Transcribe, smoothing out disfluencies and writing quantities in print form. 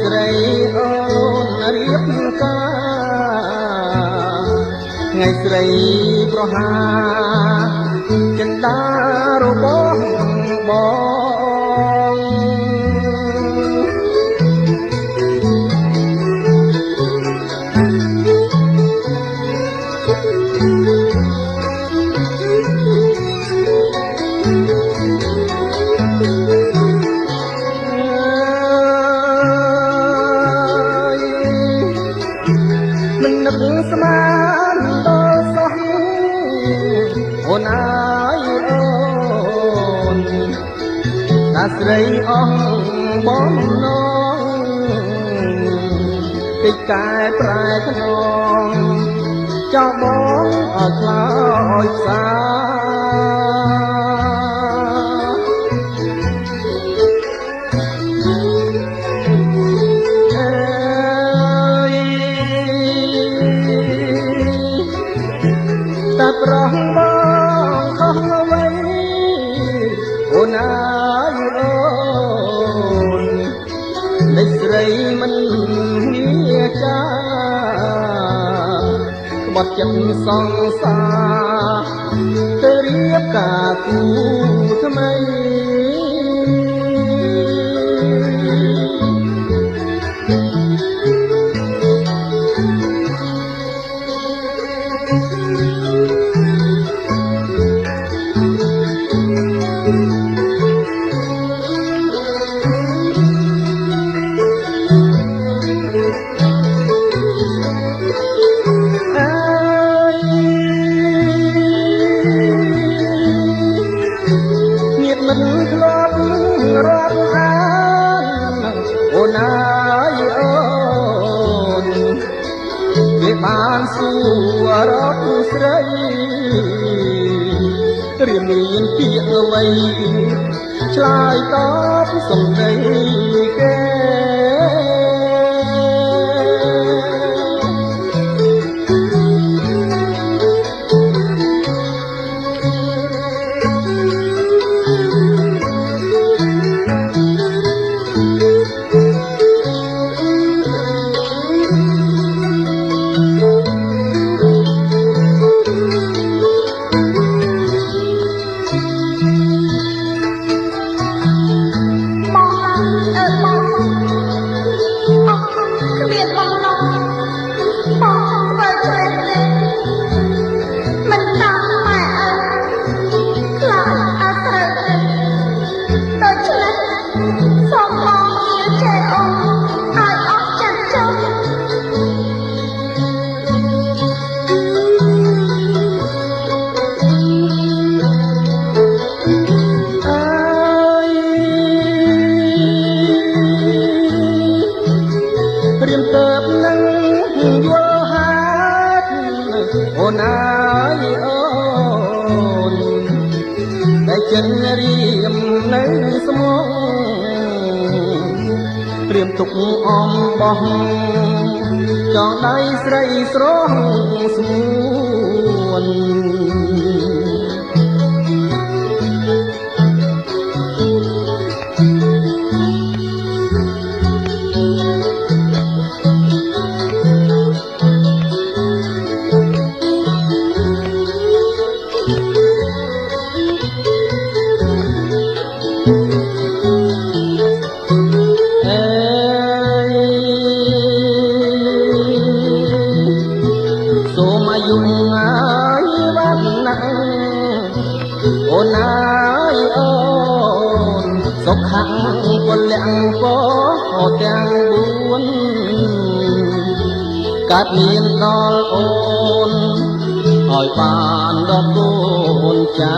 ស្រីអូនរៀបការថ្ងៃស្រីប្រហាចិន្តារបស់បងមិននឹកស្មានដល់សោះអូនអើយអូនតាស្រីអស់បងនងតិចកែប្រែខ្នងចោលបងឲ្យខ្លោចផ្សាតែប្រងបងខុសអ្វីអូនអើយអូនលេចស្រីមិនងាចាក្បត់ចិត្តសង្សារទៅរៀបការគូថ្មីមិនធ្លាប់រាប់អានអូនអើយអូនវាបានសួររកស្រីត្រៀមមានពាក្យអ្វីឆ្លើយតបសំដីគេព្រាមទៅនឹងយល់ហេតុអូនអើយអូនតែចិនរៀមនៅស្មងព្រាមទុកអំបោះចងដៃស្រីស្រស់ស្មួនសូមអាយុងាយវណ្ណៈអូនអើយអូនសុខៈពលៈពរទាំង4កើតមានដល់អូនឲ្យបានដល់កូនចៅ